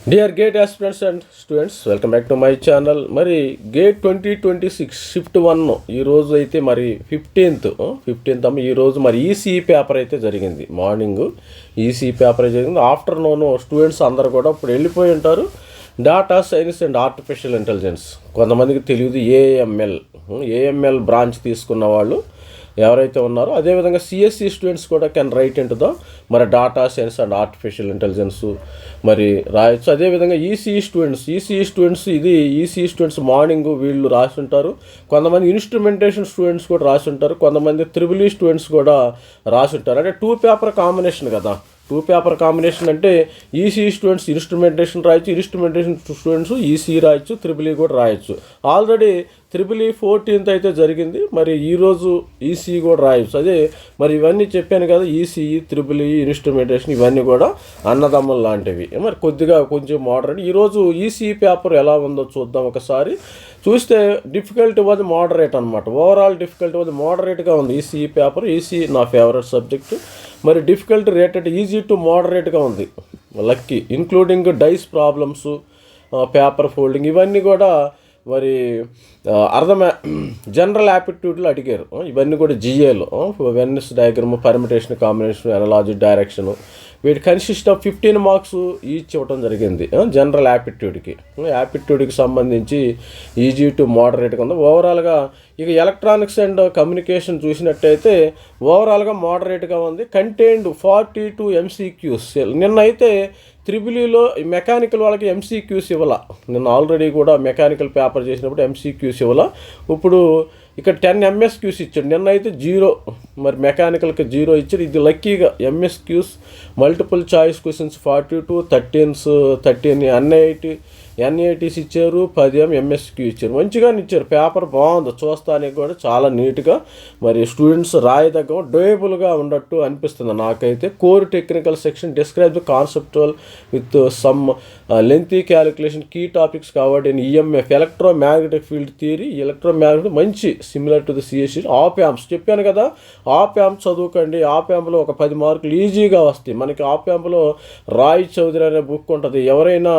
Dear gate aspirants and students, welcome back to my channel. మరి gate 2026 shift 1 ఈరోజు అయితే మరి 15th అమ్మ ఈరోజు మరి ఈసీఈ పేపర్ అయితే జరిగింది. మార్నింగ్ ఈసీఈ పేపర్ జరిగింది. ఆఫ్టర్నూన్ స్టూడెంట్స్ అందరు కూడా ఇప్పుడు వెళ్ళిపోయి ఉంటారు. Data science and artificial intelligence, కొంతమందికి తెలియదు ఏఎంఎల్ బ్రాంచ్ తీసుకున్న వాళ్ళు ఎవరైతే ఉన్నారో, అదేవిధంగా సిఎస్సి స్టూడెంట్స్ కూడా కెన్ రైట్ ఇంటుందో మరి data science and artificial intelligence మరి రాయొచ్చు. అదేవిధంగా ఈసీఈ స్టూడెంట్స్ మార్నింగ్ వీళ్ళు రాసి ఉంటారు. కొంతమంది ఇన్స్ట్రుమెంటేషన్ స్టూడెంట్స్ కూడా రాసి ఉంటారు. కొంతమంది త్రిబుల్ ఈ స్టూడెంట్స్ కూడా రాసి ఉంటారు. అంటే 2 పేపర్ కాంబినేషన్ కదా. 2 పేపర్ కాంబినేషన్ అంటే ఈసీఈ స్టూడెంట్స్ ఇన్స్ట్రుమెంటేషన్ రాయొచ్చు, ఇన్స్ట్రుమెంటేషన్ స్టూడెంట్స్ ఈసీఈ రాయొచ్చు, త్రిబుల్ ఈ కూడా రాయొచ్చు. ఆల్రెడీ త్రిబుల్ ఈ 14th అయితే జరిగింది. మరి ఈరోజు ఈసీఈ కూడా రాయొచ్చు. అదే మరి ఇవన్నీ చెప్పాను కదా, ఈసీఈ, త్రిబుల్ ఈ, ఇన్స్ట్రుమెంటేషన్ ఇవన్నీ కూడా అన్నదమ్ములు లాంటివి. మరి కొంచెం మోడరేట్. ఈరోజు ఈసీఈ పేపర్ ఎలా ఉందో చూద్దాం ఒకసారి. చూస్తే డిఫికల్టీ వాజ్ మోడరేట్ అనమాట. ఓవరాల్ డిఫికల్టీ వాజ్ మోడరేట్గా ఉంది ఈసీఈ పేపర్. ఈసీఈ నా ఫేవరెట్ సబ్జెక్ట్. మరి డిఫికల్టీ రేటెడ్ ఈజీ టు మోడరేట్గా ఉంది. Lucky including dice problems, paper folding ఇవన్నీ కూడా మరి జనరల్ యాప్టిట్యూడ్లో అడిగారు. ఇవన్నీ కూడా జిఏలో Venn's diagram, permutation, combination, analogy, direction వీటి కన్సిస్ట్ ఆఫ్ 15 మార్క్స్ ఈచ్ ఇవ్వడం జరిగింది. జనరల్ యాప్టిట్యూడ్కి సంబంధించి ఈజీ టు మోడరేట్గా ఉంది. ఓవరాల్గా ఇక ఎలక్ట్రానిక్స్ అండ్ కమ్యూనికేషన్ చూసినట్టయితే ఓవరాల్గా మోడరేట్గా ఉంది. Contained 42 MCQs. నిన్న అయితే త్రిబులీలో మెకానికల్ వాళ్ళకి MCQs ఇవ్వాల. నిన్న ఆల్రెడీ కూడా మెకానికల్ పేపర్ చేసినప్పుడు MCQs ఇవ్వాల. ఇప్పుడు ఇక్కడ 10 MSQs ఇచ్చాడు. నిన్న అయితే 0, మరి మెకానికల్కి 0 ఇచ్చాడు. ఇది లక్కీగా MSQs multiple choice questions 42, 13 NITs ఇచ్చారు, 10 MSQ ఇచ్చారు. మంచిగానే ఇచ్చారు. పేపర్ బాగుంది, చూస్తానికి కూడా చాలా నీట్గా మరి స్టూడెంట్స్ రాయదగ్గ డోయబుల్గా ఉన్నట్టు అనిపిస్తుంది నాకైతే. Core technical section describe the conceptual with some lengthy calculation key topics కాబట్టి EMF, electromagnetic field theory, electromagnetic మంచి similar to the CSC. Op amps చెప్పాను కదా, ఆప్ యాంప్ చదువుకోండి. ఆప్ యాంప్లో ఒక 10 మార్కులు ఈజీగా వస్తాయి మనకి. ఆప్ యాంప్లో రాయ్ చౌదరి అనే బుక్ ఉంటుంది. ఎవరైనా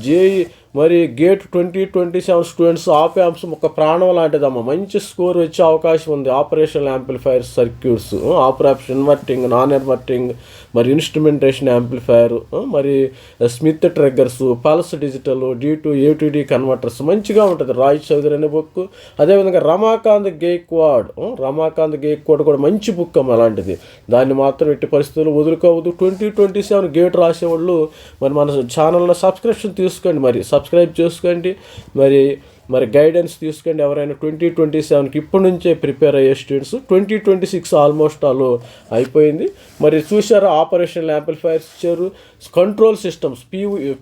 జేఈ మరి గేట్ 2027 స్టూడెంట్స్ ఆప్ యాంప్స్ ఒక ప్రాణం లాంటిదమ్మా. మంచి స్కోర్ వచ్చే అవకాశం ఉంది. Operational amplifier circuits, operation inverting, non inverting, మరి ఇన్స్ట్రుమెంటేషన్ యాంప్లిఫైర్, మరి Smith triggers, pulse digital, D2 ATD converters మంచిగా ఉంటుంది. రాయ్ చౌదరి అనే బుక్. అదేవిధంగా రమాకాంత్ గేక్వాడ్ కూడా మంచి బుక్ అమ్మ. అలాంటిది దాన్ని మాత్రం ఎట్టి పరిస్థితుల్లో వదులుకోవద్దు. 2027 గేట్ రాసేవాళ్ళు మరి మన ఛానల్లో సబ్స్క్రిప్షన్ తీసుకోండి, మరి సబ్స్క్రైబ్ చేసుకోండి, మరి గైడెన్స్ తీసుకోండి. ఎవరైనా 2027కి ఇప్పటి నుంచే ప్రిపేర్ అయ్యే స్టూడెంట్స్. 2026 ఆల్మోస్ట్ ఆల్ అయిపోయింది. మరి చూసారా, ఆపరేషనల్ యాంప్లిఫైర్స్ ఇచ్చారు, control systems,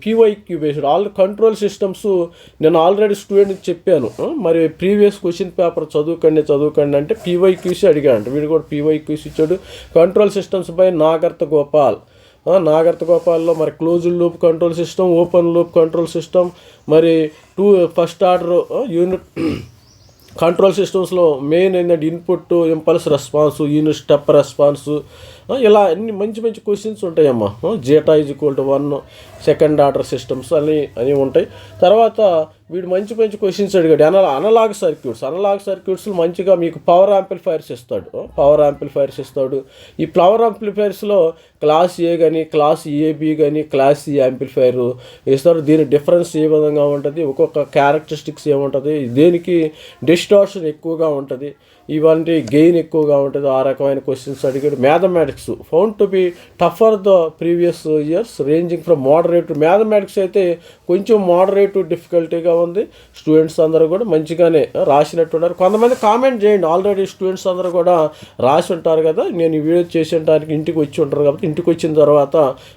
PYQ based all control systems. నేను ఆల్రెడీ స్టూడెంట్కి చెప్పాను, మరి ప్రీవియస్ క్వశ్చన్ పేపర్ చదువుకండి అంటే PYQC అడిగాడు. వీడు కూడా PYQC ఇచ్చాడు. కంట్రోల్ సిస్టమ్స్ బై నాగర్త గోపాల్లో మరి closed loop control system, open loop control system, మరి ఫస్ట్ ఆర్డర్ యూనిట్ కంట్రోల్ సిస్టమ్స్లో మెయిన్ ఏంటంటే input impulse response, unit step response, ఇలా అన్ని మంచి క్వశ్చన్స్ ఉంటాయమ్మా. జీటా =1, సెకండ్ ఆర్డర్ సిస్టమ్స్ అని ఉంటాయి. తర్వాత వీడు మంచి క్వశ్చన్స్ అడిగాడు. అనలాగ్ సర్క్యూట్స్ మంచిగా మీకు పవర్ యాంప్లిఫైర్స్ ఇస్తాడు. ఈ పవర్ యాంప్లిఫైర్స్లో క్లాస్ ఏ కానీ, క్లాస్ AB కానీ, క్లాస్ C యాంప్లిఫైర్ ఇస్తారు. దీని డిఫరెన్స్ ఏ విధంగా ఉంటుంది, ఒక్కొక్క క్యారెక్టరిస్టిక్స్ ఏముంటుంది, దేనికి డిస్టార్షన్ ఎక్కువగా ఉంటుంది, ఇవంటి గెయిన్ ఎక్కువగా ఉంటుంది. ఆ రకమైన క్వశ్చన్స్ అడిగాడు. Mathematics found to be టఫర్ the previous years ranging from moderate. Mathematics అయితే కొంచెం మోడరేట్ డిఫికల్టీగా ఉంది. స్టూడెంట్స్ అందరూ కూడా మంచిగానే రాసినట్టున్నారు. కొంతమంది కామెంట్ చేయండి. ఆల్రెడీ స్టూడెంట్స్ అందరూ కూడా రాసి ఉంటారు కదా. నేను ఈ వీడియో చేసేటానికి ఇంటికి వచ్చి ఉంటారు కాబట్టి ఇంటికి వచ్చిన తర్వాత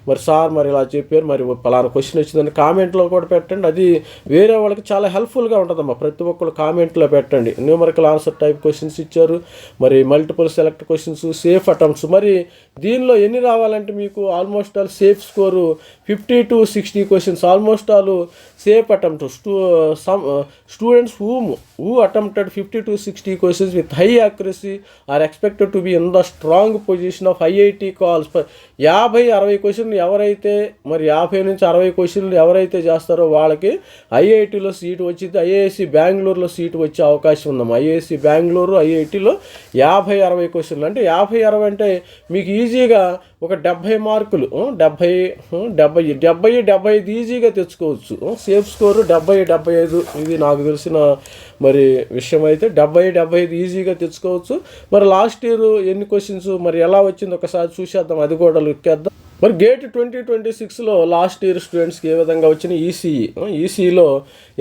మరి సార్ మరి ఇలా చెప్పారు, మరి పలానా క్వశ్చన్ వచ్చిందని కామెంట్లో కూడా పెట్టండి. అది వేరే వాళ్ళకి చాలా హెల్ప్ఫుల్గా ఉంటుందమ్మా. ప్రతి ఒక్కరు కామెంట్లో పెట్టండి. Numerical answer type questions questions ఇచ్చారు. మరి multiple select questions, safe attempts. మరి దీనిలో ఎన్ని రావాలంటే మీకు almost all safe score 50 to 60 questions, almost all safe attempt. Students who attempted 50 to 60 questions with high accuracy are expected to be in the strong position of IIT calls. 50-60 క్వశ్చన్లు ఎవరైతే మరి 50 నుంచి 60 క్వశ్చన్లు ఎవరైతే చేస్తారో వాళ్ళకి ఐఐటీలో సీటు వచ్చింది. ఐఐఎస్సి బెంగళూరులో సీటు వచ్చే అవకాశం ఉందమ్మా. ఐఐఎస్సి బెంగళూరు, ఐఐటీలో 50-60 క్వశ్చన్లు అంటే 50-60 అంటే మీకు ఈజీగా ఒక 70 మార్కులు, 70-75 ఈజీగా తెచ్చుకోవచ్చు. సేఫ్ స్కోరు 70-75, ఇది నాకు తెలిసిన మరి విషయం అయితే 70-75 ఈజీగా తెచ్చుకోవచ్చు. మరి లాస్ట్ ఇయర్ ఎన్ని క్వశ్చన్స్ మరి ఎలా వచ్చింది ఒకసారి చూసేద్దాం, అది కూడా లుక్కేద్దాం. మరి గేట్ 2026లో లాస్ట్ ఇయర్ స్టూడెంట్స్కి ఏ విధంగా వచ్చినాయి? ఈసీఈలో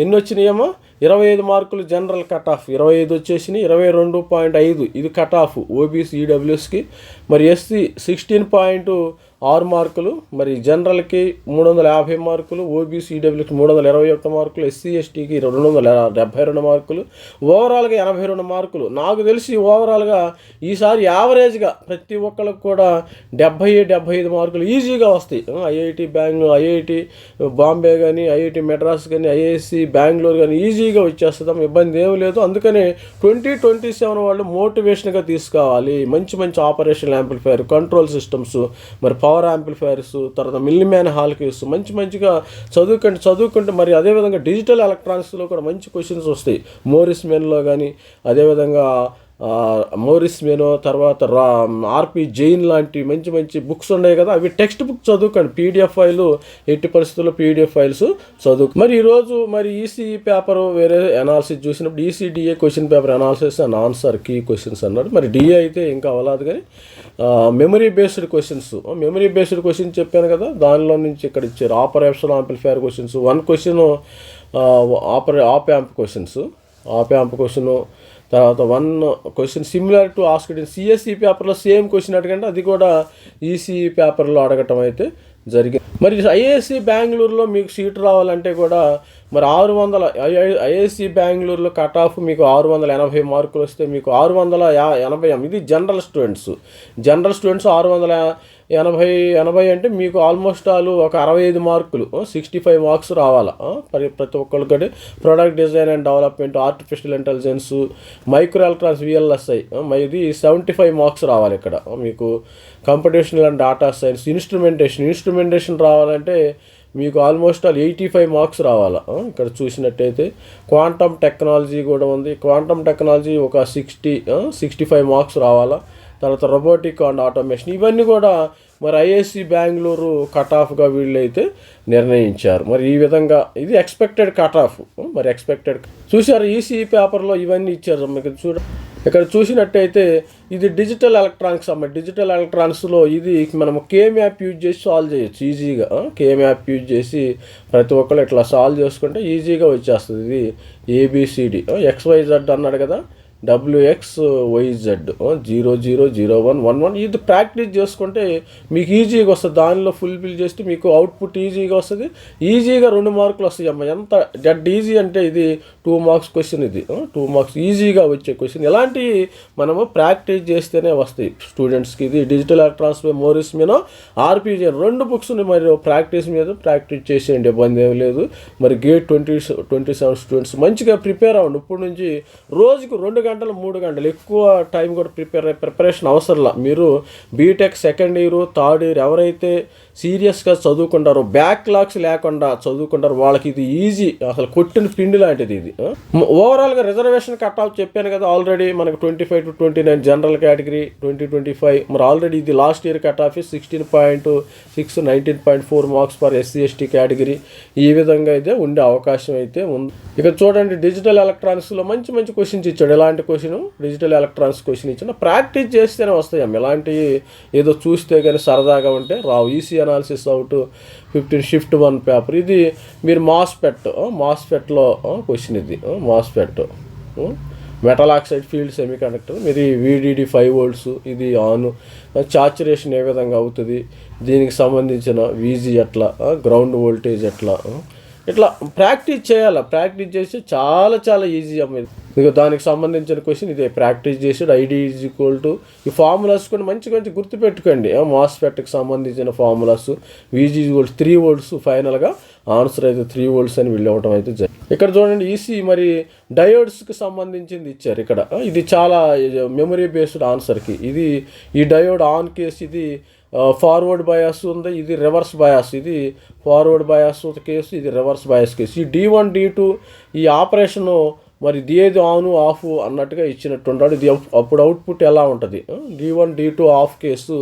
ఎన్ని వచ్చినాయేమో 25 మార్కులు జనరల్ కట్ ఆఫ్, 25 వచ్చేసినాయి. 22.5 ఇది కట్ ఆఫ్ ఓబీసీ ఈడబ్ల్యూఎస్కి. మరి ఎస్సీ 16.6 మార్కులు, మరి జనరల్కి 350 మార్కులు, ఓబీసీ ఈడబ్ల్యూకి 321 మార్కులు, ఎస్సీ ఎస్టీకి 272 మార్కులు, ఓవరాల్గా 82 మార్కులు. నాకు తెలిసి ఓవరాల్గా ఈసారి యావరేజ్గా ప్రతి ఒక్కరికి కూడా 70-75 మార్కులు ఈజీగా వస్తాయి. ఐఐటి బెంగళూరు, ఐఐటి బాంబే కానీ, ఐఐటి మెడ్రాస్ కానీ, ఐఐఎస్సి బెంగళూరు కానీ ఈజీగా వచ్చేస్తాం, ఇబ్బంది ఏమి లేదు. అందుకని 2027 వాళ్ళు మోటివేషన్గా తీసుకోవాలి. మంచి మంచి ఆపరేషన్ యాంప్లిఫైయర్, కంట్రోల్ సిస్టమ్స్, మరి పవర్ యాంప్లిఫైయర్స్, తర్వాత మిల్లీమ్యాన్ హాల్కేస్ మంచిగా చదువుకుంటే మరి అదేవిధంగా డిజిటల్ ఎలక్ట్రానిక్స్లో కూడా మంచి క్వశ్చన్స్ వస్తాయి. మోరిస్ మెన్లో కానీ, అదేవిధంగా మోరిస్ మెనో, తర్వాత ఆర్పి జైన్ లాంటి మంచి బుక్స్ ఉన్నాయి కదా, అవి టెక్స్ట్ బుక్ చదువుకోండి. పీడిఎఫ్ ఫైల్ ఎట్టి పరిస్థితుల్లో పీడిఎఫ్ ఫైల్స్ చదువు. మరి ఈరోజు మరి ఈసీఈ పేపర్ వేరే అనాలిసిస్ చూసినప్పుడు ఈసీడిఏ question paper analysis and answer key questions అన్నాడు. మరి డిఏ అయితే ఇంకా అవ్వలేదు కానీ మెమరీ బేస్డ్ క్వశ్చన్స్ చెప్పాను కదా, దానిలో నుంచి ఇక్కడ ఇచ్చారు. Operation amplifier questions, 1 question op amp question, తర్వాత 1 question similar to asked in CSE పేపర్లో సేమ్ క్వశ్చన్ అడగండి, అది కూడా ఈసీఈ పేపర్లో అడగటం అయితే జరిగింది. మరి ఐఐఎస్సి బెంగళూరులో మీకు సీటు రావాలంటే కూడా మరి 600 ఐఐఎస్సి బెంగళూరులో కట్ ఆఫ్ మీకు 680 మార్కులు వస్తే మీకు 680, ఇది జనరల్ స్టూడెంట్స్ 680 అంటే మీకు ఆల్మోస్ట్ ఆల్ ఒక 65 మార్కులు, 65 మార్క్స్ రావాలా ప్రతి ఒక్కరికి. Product design and development, artificial intelligence, micro electronics, VLSI, ఇది 75 మార్క్స్ రావాలి ఇక్కడ మీకు. Computational and data science, instrumentation రావాలంటే మీకు ఆల్మోస్ట్ ఆల్ 85 మార్క్స్ రావాలా. ఇక్కడ చూసినట్టయితే క్వాంటమ్ టెక్నాలజీ కూడా ఉంది. క్వాంటమ్ టెక్నాలజీ ఒక 65 మార్క్స్ రావాలా. తర్వాత రోబోటిక్ అండ్ ఆటోమేషన్, ఇవన్నీ కూడా మరి ఐఐఎస్సి బెంగళూరు కట్ ఆఫ్గా వీళ్ళైతే నిర్ణయించారు. మరి ఈ విధంగా ఇది ఎక్స్పెక్టెడ్ కట్ ఆఫ్. మరి చూసారు ఈసీఈ పేపర్లో ఇవన్నీ ఇచ్చారు. మీకు ఇక్కడ చూసినట్టయితే ఇది డిజిటల్ ఎలక్ట్రానిక్స్ డిజిటల్ ఎలక్ట్రానిక్స్లో ఇది మనం కేమ్యాప్ యూజ్ చేసి సాల్వ్ చేయొచ్చు ఈజీగా. కేమ్యాప్ యూజ్ చేసి ప్రతి ఒక్కరు ఇట్లా సాల్వ్ చేసుకుంటే ఈజీగా వచ్చేస్తుంది. ఇది ఏబిసిడి XYZ అన్నాడు కదా, WXYZ 000111, ఇది ప్రాక్టీస్ చేసుకుంటే మీకు ఈజీగా వస్తుంది. దానిలో ఫుల్ఫిల్ చేస్తే మీకు అవుట్పుట్ ఈజీగా వస్తుంది. ఈజీగా 2 మార్కులు వస్తాయి అమ్మ. ఎంత డెడ్ ఈజీ అంటే ఇది 2 మార్క్స్ క్వశ్చన్, ఇది 2 మార్క్స్ ఈజీగా వచ్చే క్వశ్చన్. ఇలాంటివి మనము ప్రాక్టీస్ చేస్తేనే వస్తాయి స్టూడెంట్స్కి. ఇది digital electronics by Morris Mano, ఆర్పిజి 2 బుక్స్ని మరి ప్రాక్టీస్ చేసేయండి, ఇబ్బంది ఏమి లేదు. మరి గేట్ 2027 స్టూడెంట్స్ మంచిగా ప్రిపేర్ అవ్వండి. ఇప్పుడు నుంచి రోజుకు 2 గంటలు 3 గంటలు, ఎక్కువ టైం కూడా ప్రిపరేషన్ అవసరంలా. మీరు BTech second year, third year ఎవరైతే సీరియస్గా చదువుకుంటారో, బ్యాక్లాగ్స్ లేకుండా చదువుకుంటారో వాళ్ళకి ఇది ఈజీ, అసలు కొట్టిన పిండి లాంటిది ఇది. ఓవరాల్గా రిజర్వేషన్ కట్ ఆఫ్ చెప్పాను కదా ఆల్రెడీ, మనకు 25 to 29 జనరల్ కేటగిరీ 2025. మరి ఆల్రెడీ ఇది last year cut off 16.6, 19.4 marks for SC ST category. ఈ విధంగా అయితే ఉండే అవకాశం అయితే ఉంది. ఇక చూడండి డిజిటల్ ఎలక్ట్రానిక్స్లో మంచి క్వశ్చన్స్ ఇచ్చాడు. ఎలాంటి క్వశ్చన్? డిజిటల్ ఎలక్ట్రానిక్స్ క్వశ్చన్ ఇచ్చిన ప్రాక్టీస్ చేస్తేనే వస్తాయి. ఎలాంటివి ఏదో చూస్తే కానీ సరదాగా ఉంటే రావు. EC analysis out 15 shift 1 paper, ఇది మీరు మాస్ఫెట్లో క్వశ్చన్. ఇది MOSFET metal oxide field semiconductor, మీరు VDD 5 volts, ఇది ఆన్. సాచురేషన్ ఏ విధంగా అవుతుంది, దీనికి సంబంధించిన VG ఎట్లా, గ్రౌండ్ వోల్టేజ్ ఎట్లా, ఇట్లా ప్రాక్టీస్ చేయాలి. ప్రాక్టీస్ చేస్తే చాలా చాలా ఈజీ అమ్మ. ఇక దానికి సంబంధించిన క్వశ్చన్ ఇదే, ప్రాక్టీస్ చేసాడు. ఐడి ఈజ్ ఈక్వల్ టు ఈ ఫార్ములాస్ కూడా మంచి మంచి గుర్తుపెట్టుకోండి. మాస్ఫెట్కి సంబంధించిన formulas, VG is equal 3 volts, ఫైనల్గా ఆన్సర్ అయితే 3 volts అని వీళ్ళు ఇవ్వటం అయితే జరిగింది. ఇక్కడ చూడండి ఈసీ మరి డయోడ్స్కి సంబంధించింది ఇచ్చారు ఇక్కడ. ఇది చాలా మెమరీ బేస్డ్ ఆన్సర్కి. ఇది ఈ డయోడ్ ఆన్ కేసు, ఇది ఫార్వర్డ్ బయాస్ ఉంది, ఇది రివర్స్ బయాస్. ఇది ఫార్వర్డ్ బయాస్ కేసు, ఇది రివర్స్ బయాస్ కేసు. ఈ D1 D2 ఈ ఆపరేషను మరి ఏది ఆన్ ఆఫ్ అన్నట్టుగా ఇచ్చినట్టుంటాడు. ఇది అప్పుడు అవుట్పుట్ ఎలా ఉంటుంది, D1 D2 ఆఫ్ కేసు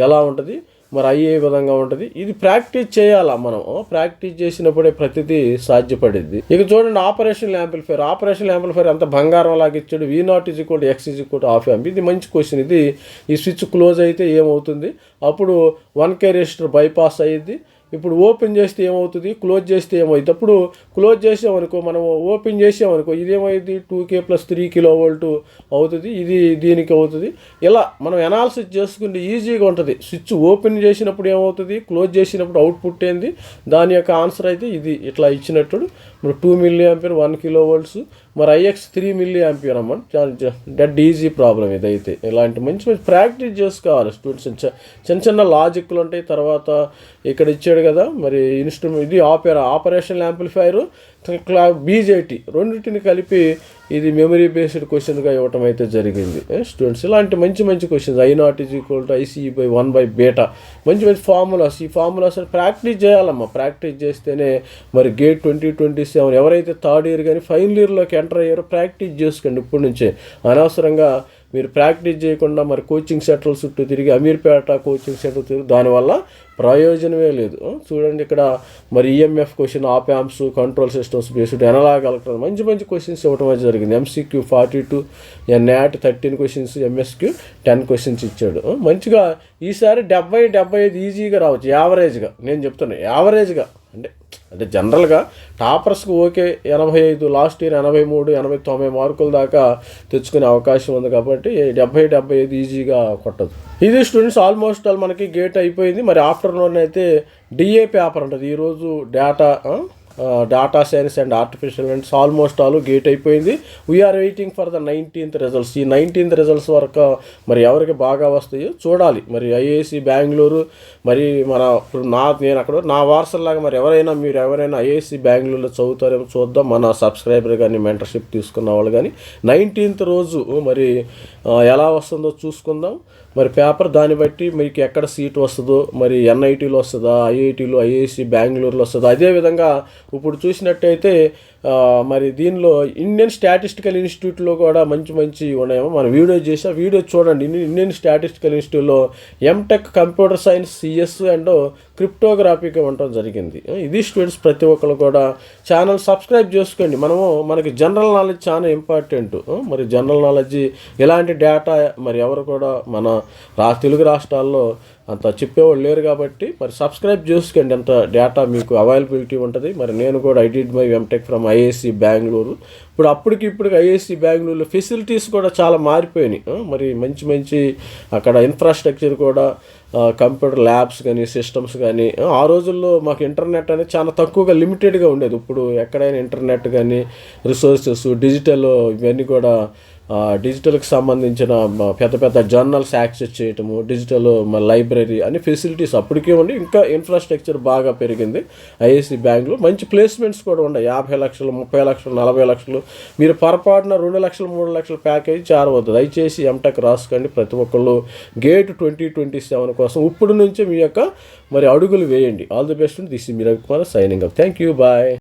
ఎలా ఉంటుంది, మరి అయ్యే విధంగా ఉంటుంది. ఇది ప్రాక్టీస్ చేయాలా మనం. ప్రాక్టీస్ చేసినప్పుడే ప్రతిదీ సాధ్యపడింది. ఇక చూడండి ఆపరేషనల్ యాంప్లిఫైర్ అంత బంగారం లాగా ఇచ్చాడు. V0 = X = ½ amp. ఇది మంచి క్వశ్చన్. ఇది ఈ స్విచ్ క్లోజ్ అయితే ఏమవుతుంది, అప్పుడు 1K రెసిస్టర్ బైపాస్ అయ్యిద్ది. ఇప్పుడు ఓపెన్ చేస్తే ఏమవుతుంది, క్లోజ్ చేస్తే ఏమవుతుంది. అప్పుడు క్లోజ్ చేసామనుకో, మనం ఓపెన్ చేసామనుకో, ఇదేమైంది 2K + 3 kV అవుతుంది. ఇది దీనికి అవుతుంది. ఇలా మనం ఎనాలిసిస్ చేసుకుంటే ఈజీగా ఉంటుంది. స్విచ్ ఓపెన్ చేసినప్పుడు ఏమవుతుంది, క్లోజ్ చేసినప్పుడు అవుట్పుట్ ఏంది, దాని యొక్క ఆన్సర్ అయితే ఇది ఇట్లా ఇచ్చినట్టు. మరి 2 mA 1 kV, మరి IX 3 mA అన్నమాట. డెడ్ ఈజీ ప్రాబ్లం ఇదైతే. ఇలాంటి మంచి మంచి ప్రాక్టీస్ చేసుకోవాలి స్టూడెంట్స్. చిన్న లాజిక్లు ఉంటాయి. తర్వాత ఇక్కడ ఇచ్చాడు కదా మరి ఇన్స్ట్రుమెంట్, ఇది ఆపరేషనల్ యాంప్లిఫైర్ BJT రెండింటిని కలిపి ఇది మెమరీ బేస్డ్ క్వశ్చన్గా ఇవ్వటం అయితే జరిగింది స్టూడెంట్స్. ఇలాంటి మంచి మంచి క్వశ్చన్స్. I0 = ICE/1/β మంచి మంచి ఫార్ములాస్. ఈ ఫార్ములాస్ ప్రాక్టీస్ చేయాలమ్మా. ప్రాక్టీస్ చేస్తేనే మరి గేట్ 2027 ఎవరైతే థర్డ్ ఇయర్ కానీ ఫైనల్ ఇయర్లోకి ఎంటర్ అయ్యారో ప్రాక్టీస్ చేసుకోండి ఇప్పటి నుంచే. అనవసరంగా మీరు ప్రాక్టీస్ చేయకుండా మరి కోచింగ్ సెంటర్ల చుట్టూ తిరిగి అమీర్పేట కోచింగ్ సెంటర్ తిరిగి దానివల్ల ప్రయోజనమే లేదు. చూడండి ఇక్కడ మరి EMF question, op amps, control systems based, analog electronics మంచి మంచి క్వశ్చన్స్ ఇవ్వడం జరిగింది. MCQ 42, NAT 13 questions, MSQ 10 questions ఇచ్చాడు. మంచిగా ఈసారి 70-75 ఈజీగా రావచ్చు యావరేజ్గా. నేను చెప్తున్నా యావరేజ్గా అంటే జనరల్గా టాపర్స్కి ఓకే 85, లాస్ట్ ఇయర్ 83, 80, 90 మార్కుల దాకా తెచ్చుకునే అవకాశం ఉంది. కాబట్టి 70-75 ఈజీగా కొట్టదు. ఇది స్టూడెంట్స్ ఆల్మోస్ట్ ఆల్ మనకి గేట్ అయిపోయింది. మరి ఆఫ్టర్నూన్ అయితే DA పేపర్ ఉంటుంది. ఈరోజు data science and artificial intelligence almost all GATE అయిపోయింది. We're waiting for the 19th results. ఈ 19th రిజల్ట్స్ వరకు మరి ఎవరికి బాగా వస్తాయో చూడాలి. మరి IISc బెంగళూరు మరి నేను అక్కడ నా వారసల్లాగా మరి మీరు ఎవరైనా IISc బెంగళూరులో చదువుతారేమో చూద్దాం. మన సబ్స్క్రైబర్ కానీ మెంటర్షిప్ తీసుకున్న వాళ్ళు కానీ 19th రోజు మరి ఎలా వస్తుందో చూసుకుందాం. మరి పేపర్ దాన్ని బట్టి మీకు ఎక్కడ సీట్ వస్తుందో, మరి NITలో వస్తుందా, IITలో, IISc బెంగళూరులో వస్తుందా. అదేవిధంగా ఇప్పుడు చూసినట్టయితే మరి దీనిలో ఇండియన్ స్టాటిస్టికల్ ఇన్స్టిట్యూట్లో కూడా మంచి ఉన్నాయేమో. మనం వీడియో చూడండి. ఇండియన్ స్టాటిస్టికల్ ఇన్స్టిట్యూట్లో MTech computer science, CS and క్రిప్టోగ్రఫీగా ఉండటం జరిగింది. ఇది స్టూడెంట్స్ ప్రతి ఒక్కరు కూడా ఛానల్ సబ్స్క్రైబ్ చేసుకోండి. మనకి జనరల్ నాలెడ్జ్ చాలా ఇంపార్టెంట్. మరి జనరల్ నాలెడ్జ్ ఇలాంటి డేటా మరి ఎవరు కూడా మన తెలుగు రాష్ట్రాల్లో అంత చెప్పేవాళ్ళు లేరు. కాబట్టి మరి సబ్స్క్రైబ్ చేసుకోండి. అంత డేటా మీకు అవైలబిలిటీ ఉంటుంది. మరి నేను కూడా I did my MTech from IISc Bengaluru. ఇప్పటికి IISc బెంగళూరులో ఫెసిలిటీస్ కూడా చాలా మారిపోయినాయి. మరి మంచి అక్కడ ఇన్ఫ్రాస్ట్రక్చర్ కూడా, కంప్యూటర్ ల్యాబ్స్ కానీ, సిస్టమ్స్ కానీ. ఆ రోజుల్లో మాకు ఇంటర్నెట్ అనేది చాలా తక్కువగా లిమిటెడ్గా ఉండేది. ఇప్పుడు ఎక్కడైనా ఇంటర్నెట్ కానీ, రిసోర్సెస్, డిజిటల్ ఇవన్నీ కూడా డిజిటల్కి సంబంధించిన పెద్ద జర్నల్స్ యాక్సెస్ చేయటము, డిజిటల్ లైబ్రరీ అన్ని ఫెసిలిటీస్ అప్పటికే ఉండి ఇంకా ఇన్ఫ్రాస్ట్రక్చర్ బాగా పెరిగింది. IISc బెంగళూరు మంచి ప్లేస్మెంట్స్ కూడా ఉన్నాయి. 50 లక్షలు, 30 లక్షలు, 40 లక్షలు. మీరు పొరపాటున 2 లక్షలు, 3 లక్షల ప్యాకేజీ చేరవద్దు. దయచేసి MTech రాసుకోండి. ప్రతి ఒక్కళ్ళు గేట్ 2027 కోసం ఇప్పుడు నుంచే మీ యొక్క మరి అడుగులు వేయండి. All the best. This is me Ravikumar signing up. Thank you. Bye.